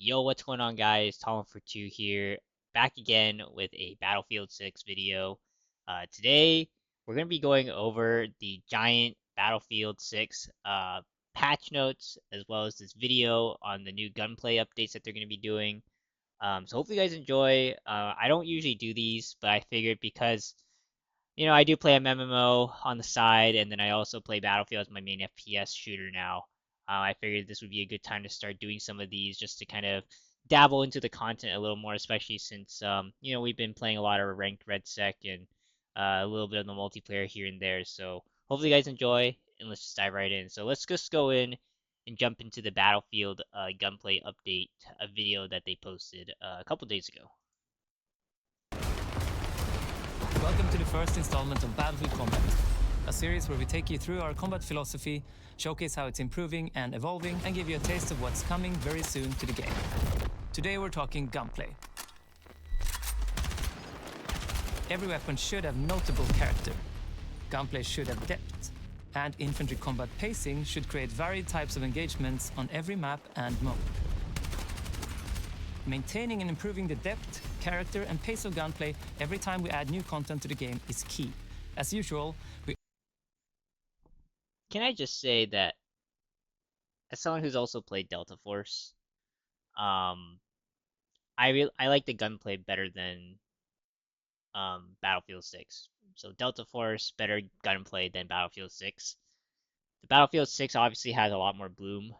Yo, what's going on, guys? Tom for 2 here, back again with a Battlefield 6 video. Today, we're going to be going over the giant Battlefield 6 patch notes, as well as this video on the new gunplay updates that they're going to be doing. So hopefully you guys enjoy. I don't usually do these, but I figured because I do play MMO on the side, and then I also play Battlefield as my main FPS shooter now. I figured this would be a good time to start doing some of these just to kind of dabble into the content a little more, especially since we've been playing a lot of ranked Redsec and a little bit of the multiplayer here and there. So hopefully you guys enjoy, and let's just dive right in. So let's just go in and jump into the Battlefield gunplay update, a video that they posted a couple days ago. Welcome to the first installment of Battlefield Combat, a series where we take you through our combat philosophy, showcase how it's improving and evolving, and give you a taste of what's coming very soon to the game. Today we're talking gunplay. Every weapon should have notable character. Gunplay should have depth, and infantry combat pacing should create varied types of engagements on every map and mode. Maintaining and improving the depth, character, and pace of gunplay every time we add new content to the game is key. As usual, Can I just say that as someone who's also played Delta Force, I like the gunplay better than Battlefield 6. So Delta Force better gunplay than Battlefield 6. The Battlefield 6 obviously has a lot more bloom.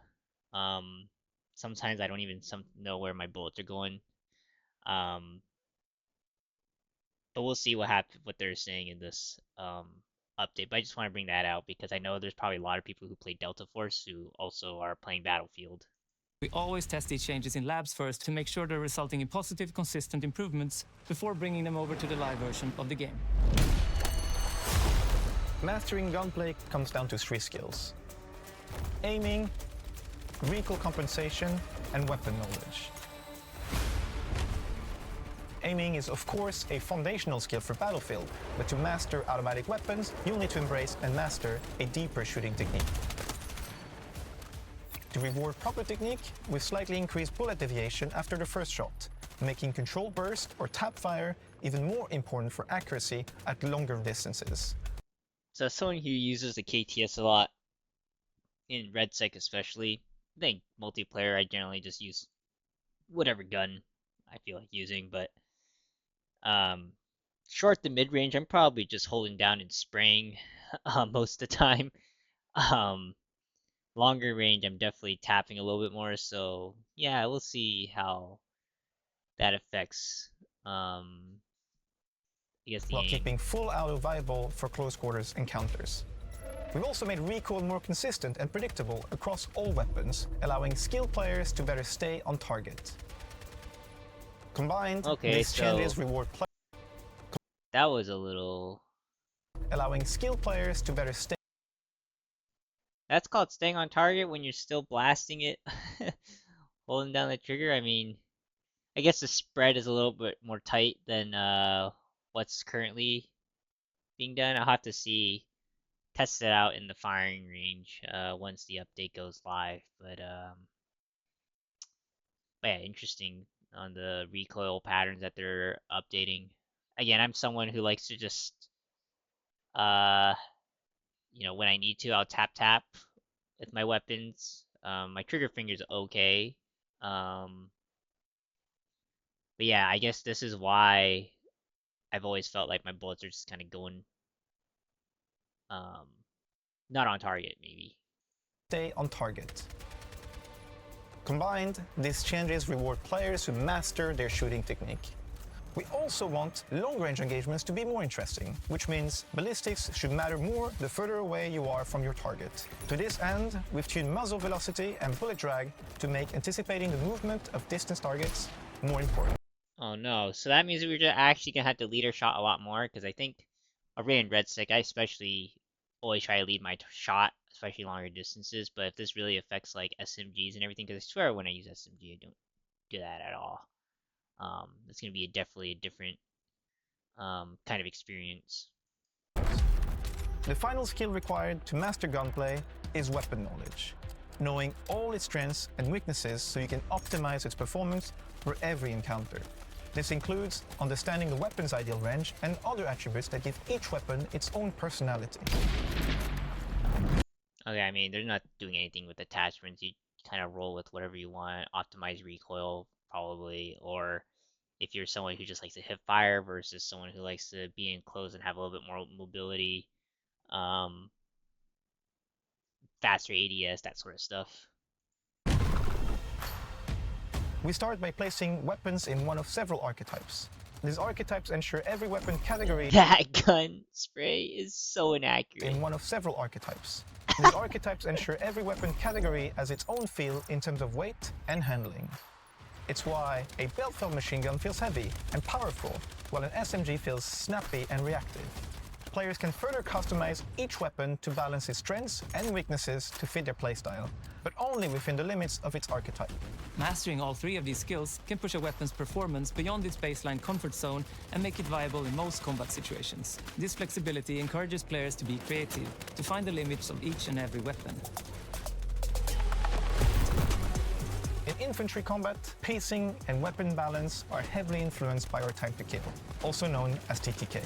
Sometimes I don't even know where my bullets are going. But we'll see what they're saying in this update. But I just want to bring that out because I know there's probably a lot of people who play Delta Force who also are playing Battlefield. we always test these changes in labs first to make sure they're resulting in positive, consistent improvements before bringing them over to the live version of the game. Mastering gunplay comes down to 3 skills: aiming, recoil compensation, and weapon knowledge. Aiming is of course a foundational skill for Battlefield, but to master automatic weapons, you'll need to embrace and master a deeper shooting technique. To reward proper technique, we slightly increase bullet deviation after the first shot, making control burst or tap fire even more important for accuracy at longer distances. So as someone who uses the KTS a lot, in Redsec especially, I think multiplayer I generally just use whatever gun I feel like using, but short to mid range I'm probably just holding down and spraying most of the time. Longer range I'm definitely tapping a little bit more, so yeah, we'll see how that affects I guess the while aim. keeping full auto viable for close quarters encounters. We've also made recoil more consistent and predictable across all weapons, allowing skilled players to better stay on target. Combined, these changes reward players. That was a little... allowing skilled players to better stay. That's called staying on target when you're still blasting it, holding down the trigger. I mean, I guess the spread is a little bit more tight than what's currently being done. I'll have to test it out in the firing range once the update goes live. But yeah, interesting on the recoil patterns that they're updating. Again, I'm someone who likes to just when I need to, I'll tap with my weapons. My trigger finger's okay. But yeah, I guess this is why I've always felt like my bullets are just kind of going not on target, maybe. Stay on target. Combined, these changes reward players who master their shooting technique. We also want long-range engagements to be more interesting, which means ballistics should matter more the further away you are from your target. To this end, we've tuned muzzle velocity and bullet drag to make anticipating the movement of distance targets more important. Oh no, so that means we're just actually gonna have to lead our shot a lot more, because I think already in Redsec, I especially always try to lead my shot, especially longer distances, but if this really affects like SMGs and everything, because I swear when I use SMG I don't do that at all. It's going to be definitely a different kind of experience. The final skill required to master gunplay is weapon knowledge. knowing all its strengths and weaknesses so you can optimize its performance for every encounter. This includes understanding the weapon's ideal range and other attributes that give each weapon its own personality. Okay, I mean, they're not doing anything with attachments. You kind of roll with whatever you want, optimize recoil probably, or if you're someone who just likes to hip fire versus someone who likes to be enclosed and have a little bit more mobility, um, faster ADS, that sort of stuff. We start by placing weapons in one of several archetypes. These archetypes ensure every weapon category That gun spray is so inaccurate. in one of several archetypes. These archetypes ensure every weapon category has its own feel in terms of weight and handling. It's why a belt-fed machine gun feels heavy and powerful, while an SMG feels snappy and reactive. Players can further customize each weapon to balance its strengths and weaknesses to fit their playstyle, but only within the limits of its archetype. Mastering all three of these skills can push a weapon's performance beyond its baseline comfort zone and make it viable in most combat situations. This flexibility encourages players to be creative, to find the limits of each and every weapon. In infantry combat, pacing and weapon balance are heavily influenced by our time to kill, also known as TTK.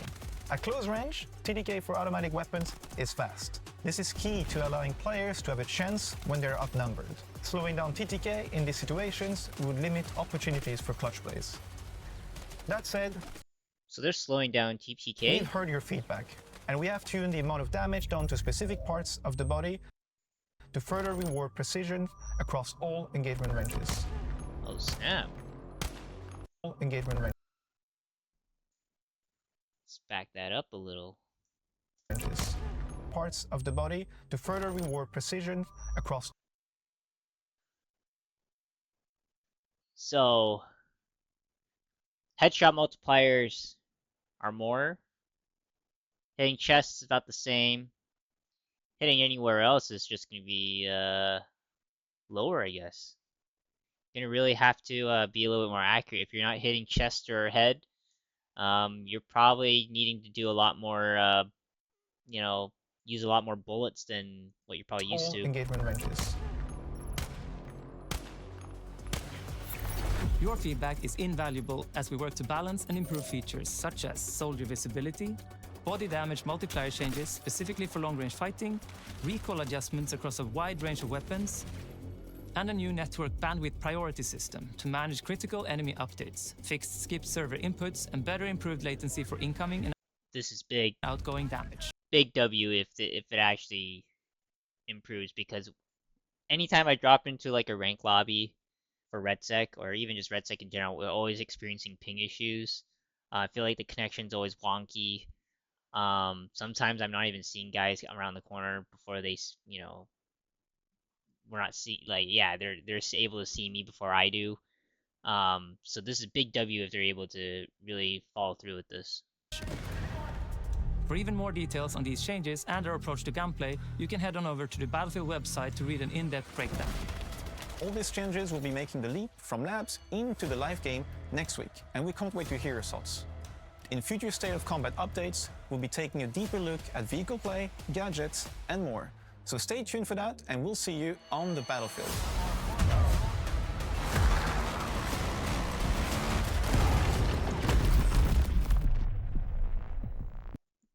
At close range, TTK for automatic weapons is fast. This is key to allowing players to have a chance when they're outnumbered. Slowing down TTK in these situations would limit opportunities for clutch plays. That said, So they're slowing down TTK? we've heard your feedback, and we have tuned the amount of damage done to specific parts of the body to further reward precision across all engagement ranges. Oh snap. All engagement Let's back that up a little. ranges. Parts of the body to further reward precision across. So, headshot multipliers are more. Hitting chests is about the same. Hitting anywhere else is just going to be lower, I guess. You're going to really have to be a little bit more accurate. If you're not hitting chest or head, you're probably needing to do a lot more, you know, use a lot more bullets than what you're probably used All to. engagement ranges. Your feedback is invaluable as we work to balance and improve features such as soldier visibility, body damage multiplier changes specifically for long-range fighting, recoil adjustments across a wide range of weapons, and a new network bandwidth priority system to manage critical enemy updates, fixed skip server inputs, and better improved latency for incoming and This is big. outgoing damage. Big W if it actually improves, because anytime I drop into like a rank lobby for Redsec, or even just Redsec in general, we're always experiencing ping issues. I feel like the connection's always wonky. Sometimes I'm not even seeing guys around the corner before they, you know, we're not see like yeah, they're able to see me before I do. So this is big W if they're able to really follow through with this. For even more details on these changes and our approach to gunplay, you can head on over to the Battlefield website to read an in-depth breakdown. All these changes will be making the leap from labs into the live game next week, and we can't wait to hear your thoughts. In future State of Combat updates, we'll be taking a deeper look at vehicle play, gadgets, and more. So stay tuned for that, and we'll see you on the battlefield.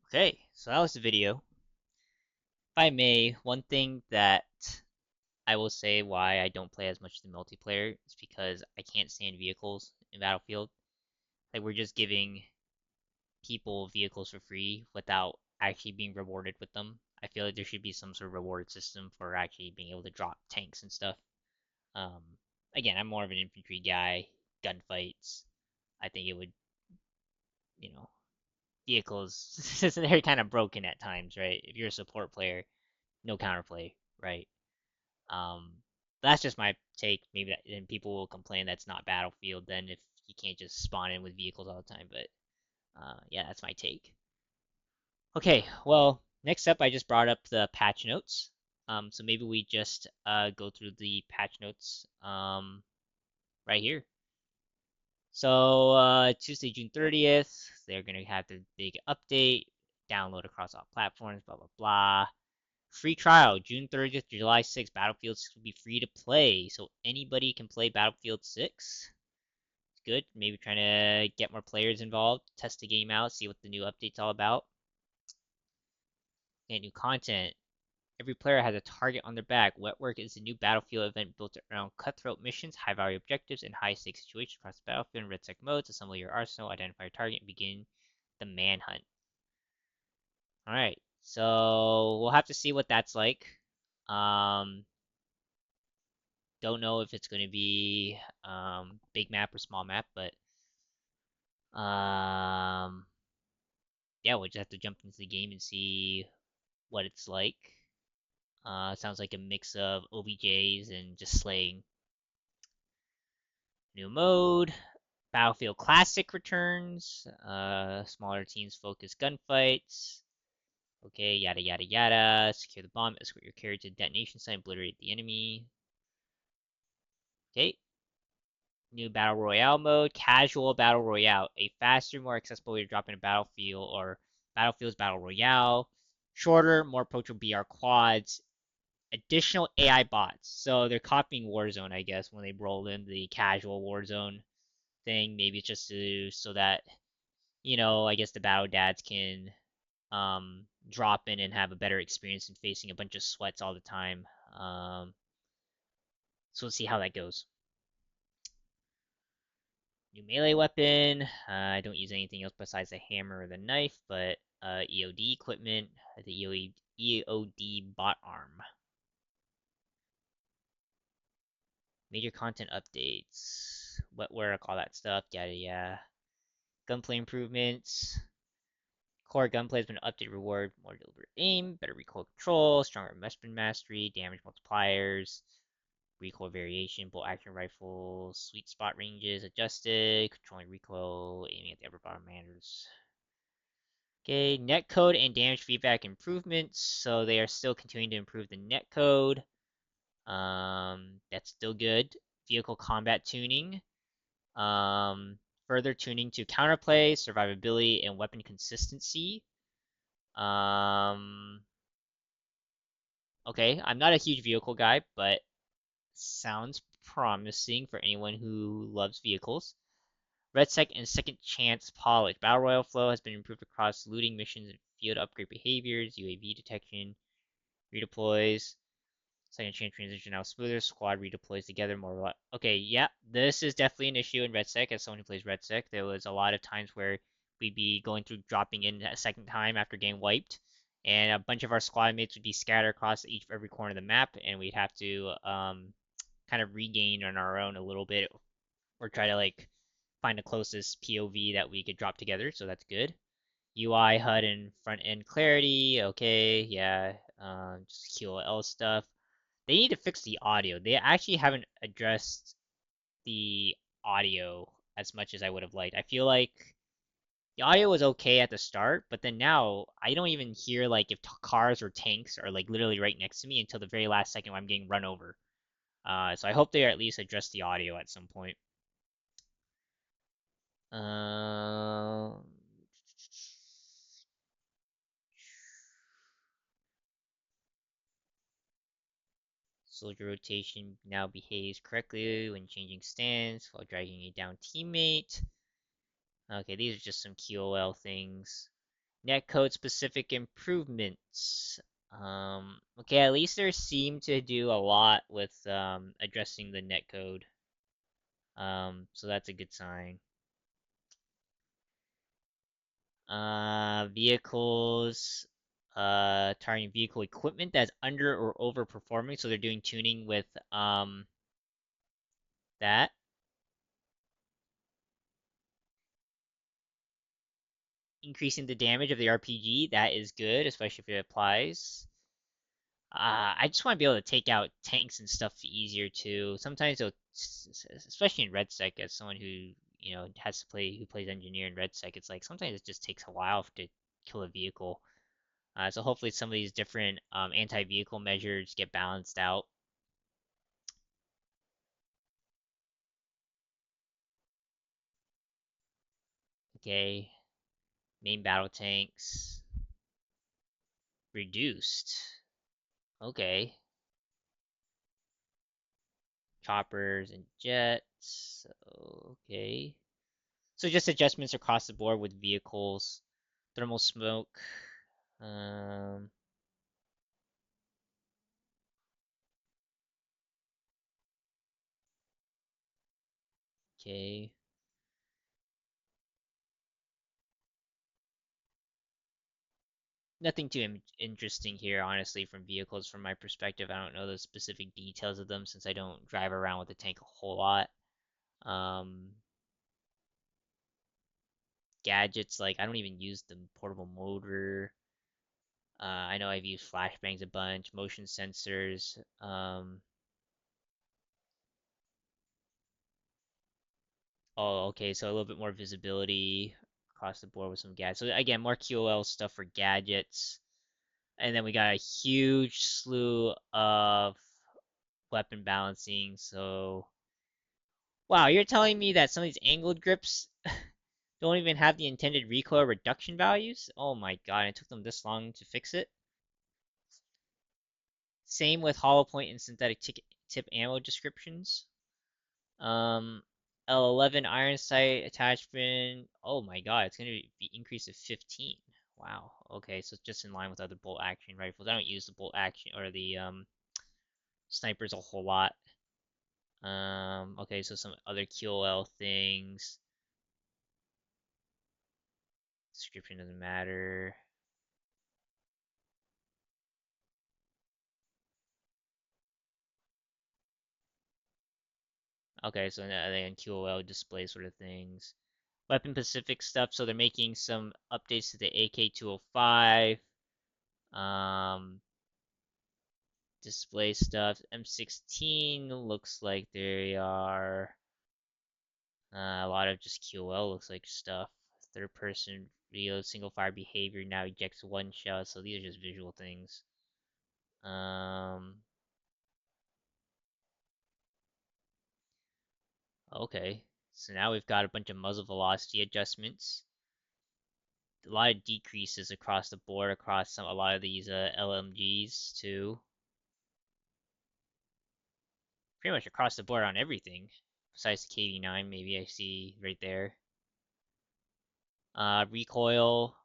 Okay, so that was the video. If I may, one thing that I will say why I don't play as much the multiplayer is because I can't stand vehicles in Battlefield. Like, we're just giving people vehicles for free without actually being rewarded with them. I feel like there should be some sort of reward system for actually being able to drop tanks and stuff. Um, Again, I'm more of an infantry guy, gunfights. I think it would, you know, vehicles, they're kind of broken at times, right? If you're a support player, no counterplay, right? Um, that's just my take. Maybe that, and people will complain that's not Battlefield then if you can't just spawn in with vehicles all the time. But yeah, that's my take. Okay, well, next up, I just brought up the patch notes. So maybe we just go through the patch notes right here. So Tuesday, June 30th, they're gonna have the big update, download across all platforms, blah blah blah. Free trial, June 30th, July 6th. Battlefield 6 will be free to play, so anybody can play Battlefield 6. It's good. Maybe trying to get more players involved, test the game out, see what the new update's all about. Get new content. Every player has a target on their back. Wetwork is a new Battlefield event built around cutthroat missions, high-value objectives, and high-stakes situations across the battlefield in Redsec modes. Assemble your arsenal, identify your target, and begin the manhunt. Alright, so we'll have to see what that's like. Um, don't know if it's going to be big map or small map, but yeah, we'll just have to jump into the game and see what it's like. Sounds like a mix of OBJs and just slaying. New mode. Battlefield Classic returns. Smaller teams focus gunfights. Okay, yada yada yada. Secure the bomb. Escort your carrier to the detonation site. Obliterate the enemy. Okay. New Battle Royale mode. Casual Battle Royale. A faster, more accessible way to drop in a battlefield or Battlefield's Battle Royale. Shorter, more approachable BR quads. Additional AI bots. So they're copying Warzone, I guess, when they rolled in the casual Warzone thing. Maybe it's just so that, I guess the battle dads can drop in and have a better experience than facing a bunch of sweats all the time. So we'll see how that goes. New melee weapon. I don't use anything else besides the hammer or the knife, but EOD equipment, the EOD bot arm. Major content updates, wet work, all that stuff, yada yada. Gunplay improvements. Core gunplay has been updated, reward more deliberate aim, better recoil control, stronger weapon mastery, damage multipliers, recoil variation, bolt action rifles, sweet spot ranges adjusted, controlling recoil, aiming at the upper bottom matters. Okay, netcode and damage feedback improvements. So they are still continuing to improve the netcode. That's still good. Vehicle combat tuning. Further tuning to counterplay, survivability, and weapon consistency. Okay, I'm not a huge vehicle guy, but sounds promising for anyone who loves vehicles. Redsec and Second Chance polish. Battle Royale flow has been improved across looting missions and field upgrade behaviors, UAV detection, redeploys. Second Chance transition now smoother. Squad redeploys together more. Okay, yeah, this is definitely an issue in Redsec. As someone who plays Redsec, there was a lot of times where we'd be going through dropping in a second time after getting wiped, and a bunch of our squad mates would be scattered across every corner of the map, and we'd have to kind of regain on our own a little bit, or try to like find the closest POV that we could drop together. So that's good. UI, HUD, and front end clarity. Okay, yeah, just QoL stuff. They need to fix the audio. They actually haven't addressed the audio as much as I would have liked. I feel like the audio was okay at the start, but then now I don't even hear like if cars or tanks are like literally right next to me until the very last second when I'm getting run over. So I hope they at least address the audio at some point. Um, Soldier rotation now behaves correctly when changing stance while dragging a down teammate. Okay, these are just some QoL things. Netcode specific improvements. Okay, at least they seem to do a lot with addressing the netcode. So that's a good sign. Vehicles. Targeting vehicle equipment that's under or overperforming. So they're doing tuning with that. Increasing the damage of the RPG, that is good, especially if it applies. I just want to be able to take out tanks and stuff easier too. Sometimes, especially in Redsec, as someone who has to play who plays engineer in Redsec, it's like sometimes it just takes a while to kill a vehicle. So hopefully some of these different anti-vehicle measures get balanced out. Okay, main battle tanks reduced. Okay. Choppers and jets. Okay. So just adjustments across the board with vehicles. Thermal smoke. Um, okay. Nothing too interesting here, honestly, from vehicles from my perspective. I don't know the specific details of them since I don't drive around with the tank a whole lot. Um, Gadgets, like I don't even use the portable motor. I know I've used flashbangs a bunch, motion sensors. Oh, okay, so a little bit more visibility across the board with some gadgets. So again, more QOL stuff for gadgets. And then we got a huge slew of weapon balancing. So, wow, you're telling me that some of these angled grips don't even have the intended recoil reduction values? Oh my god, it took them this long to fix it. Same with hollow point and synthetic tip ammo descriptions. Um, L11 iron sight attachment. Oh my god, it's gonna be increased to 15. Wow. Okay, so it's just in line with other bolt action rifles. I don't use the bolt action or the snipers a whole lot. Okay, so some other QOL things. Description doesn't matter. Okay, so then QOL display sort of things. Weapon Pacific stuff. So they're making some updates to the AK-205. Um, Display stuff. M16 looks like they are a lot of just QOL looks like stuff. Third person reload single fire behavior now ejects one shot. So these are just visual things. Um, okay. So now we've got a bunch of muzzle velocity adjustments. A lot of decreases across the board across a lot of these LMGs too. Pretty much across the board on everything. Besides the KV9, maybe I see right there. Recoil.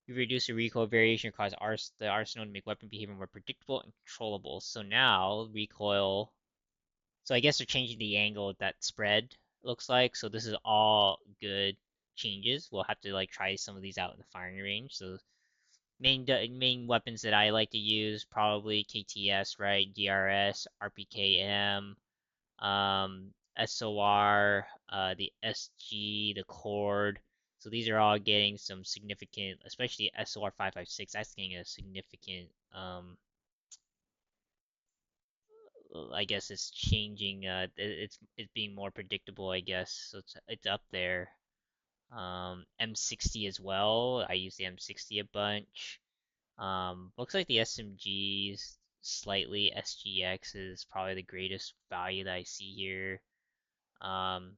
We reduce the recoil variation across the arsenal to make weapon behavior more predictable and controllable. So now recoil. So I guess they're changing the angle that spread looks like. So this is all good changes. We'll have to like try some of these out in the firing range. So main weapons that I like to use probably KTS, right? DRS, RPKM, SOR, the SG, the Cord. So these are all getting some significant, especially SOR 556. That's getting a significant. I guess it's changing. It's being more predictable. I guess so. It's up there. M60 as well. I use the M60 a bunch. Looks like the SMGs slightly. SGX is probably the greatest value that I see here. Um,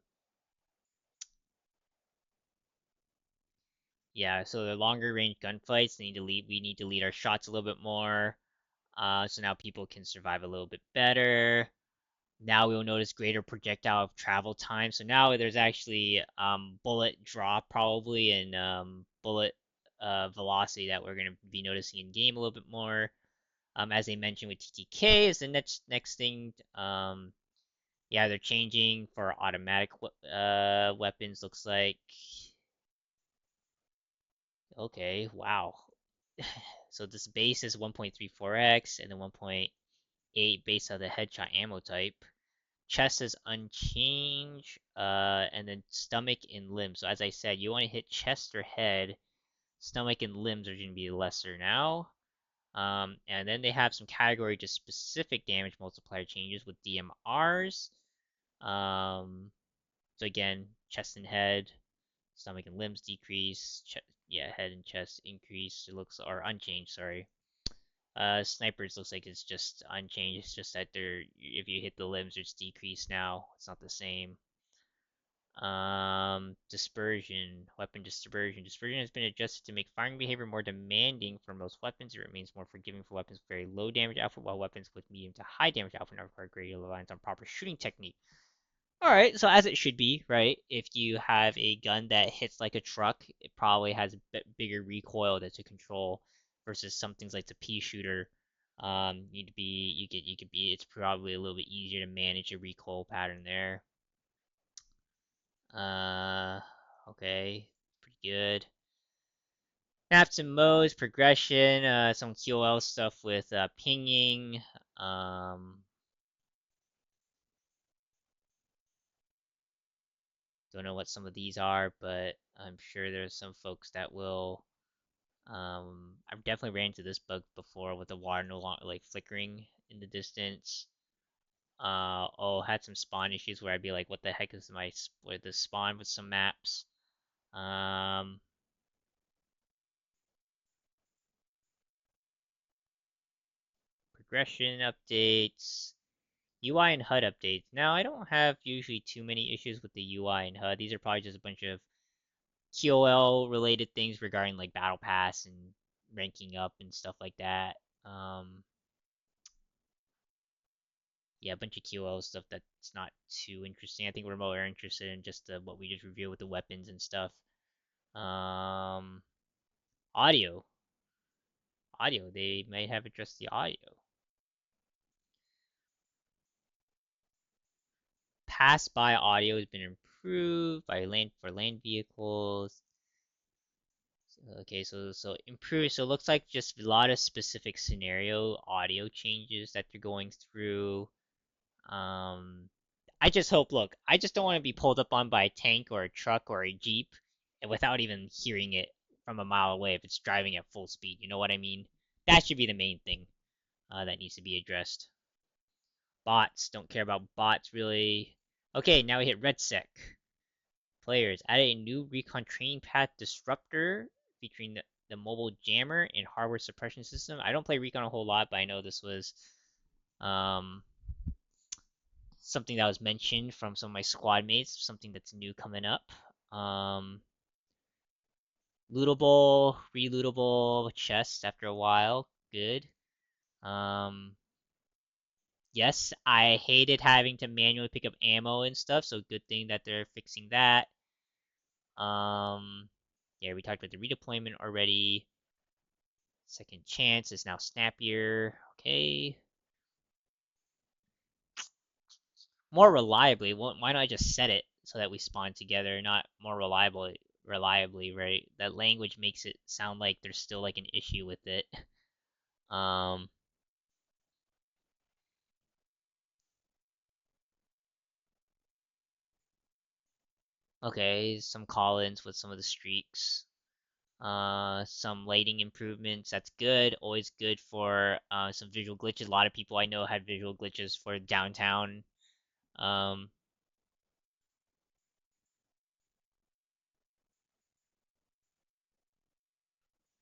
yeah, so the longer range gunfights we need to lead our shots a little bit more. So now people can survive a little bit better. Now we'll notice greater projectile travel time. So now there's actually bullet drop probably and bullet velocity that we're going to be noticing in game a little bit more. As I mentioned with TTK is the next thing. Yeah, they're changing for automatic weapons. Looks like. Okay, wow. So this base is 1.34x and then 1.8 based on the headshot ammo type. Chest is unchanged, and then stomach and limbs. So as I said, you want to hit chest or head. Stomach and limbs are going to be lesser now. And then they have some category to specific damage multiplier changes with DMRs. So again, chest and head, stomach and limbs decrease. Yeah, head and chest increase. It looks or unchanged. Sorry. Snipers looks like it's just unchanged. It's just that they're if you hit the limbs, it's decreased now. It's not the same. Dispersion, weapon dispersion. Dispersion has been adjusted to make firing behavior more demanding for most weapons. It remains more forgiving for weapons with very low damage output, while weapons with medium to high damage output now require greater reliance on proper shooting technique. All right, so as it should be, right? If you have a gun that hits like a truck, it probably has a bigger recoil to control versus some things like the pea shooter. Need to be you could be it's probably a little bit easier to manage a recoil pattern there. Uh, okay, pretty good. Maps and modes, progression, some QoL stuff with pinging. Don't know what some of these are, but I'm sure there's some folks that will. I've definitely ran into this bug before with the water no longer like flickering in the distance. Oh, had some spawn issues where I'd be like, what the heck is my with the spawn with some maps. Um, Progression updates. UI and HUD updates. Now, I don't have usually too many issues with the UI and HUD. These are probably just a bunch of QoL related things regarding like Battle Pass and ranking up and stuff like that. Um, yeah, a bunch of QoL stuff that's not too interesting. I think we're more interested in just what we just reviewed with the weapons and stuff. Um, Audio. Audio. They might have addressed the audio. Pass by audio has been improved by land vehicles. Okay, so improve. So it looks like just a lot of specific scenario audio changes that you're going through. Um, I just hope. Look, I just don't want to be pulled up on by a tank or a truck or a jeep, and without even hearing it from a mile away if it's driving at full speed. You know what I mean? That should be the main thing that needs to be addressed. Bots, don't care about bots really. Okay, now we hit Redsec. Players added a new recon training path disruptor featuring the mobile jammer and hardware suppression system. I don't play recon a whole lot, but I know this was um, something that was mentioned from some of my squad mates, something that's new coming up. Lootable, relootable chests after a while. Good. Um, yes, I hated having to manually pick up ammo and stuff, so good thing that they're fixing that. Um, yeah, we talked about the redeployment already. Second chance is now snappier. Okay. More reliably. Why don't I just set it so that we spawn together, not more reliably, right? That language makes it sound like there's still like an issue with it. Um, okay, some call-ins with some of the streaks. Some lighting improvements. That's good. Always good for some visual glitches. A lot of people I know had visual glitches for downtown. Um,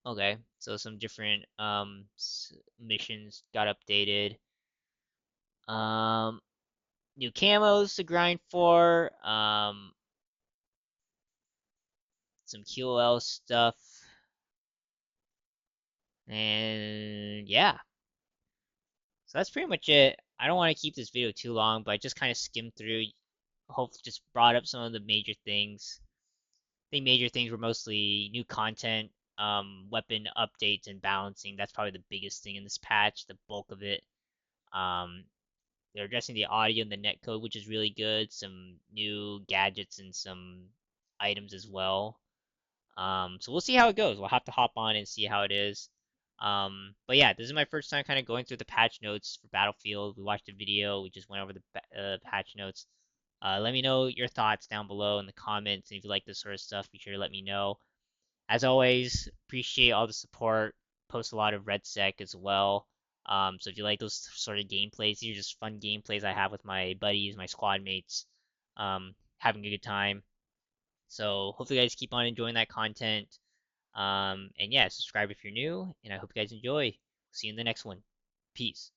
okay, so some different missions got updated. Um, New camos to grind for. Some QOL stuff, and yeah. So that's pretty much it. I don't want to keep this video too long, but I just kind of skimmed through. Hope just brought up some of the major things. I think major things were mostly new content, weapon updates, and balancing. That's probably the biggest thing in this patch, the bulk of it. Um, they're addressing the audio and the netcode, which is really good. Some new gadgets and some items as well. So we'll see how it goes. We'll have to hop on and see how it is. But yeah, this is my first time kind of going through the patch notes for Battlefield. We watched a video. We just went over the patch notes. Let me know your thoughts down below in the comments. And if you like this sort of stuff, be sure to let me know. As always, appreciate all the support. Post a lot of Redsec as well. So if you like those sort of gameplays, these are just fun gameplays I have with my buddies, my squad mates, having a good time. So hopefully you guys keep on enjoying that content. And yeah, subscribe if you're new, and I hope you guys enjoy. See you in the next one. Peace.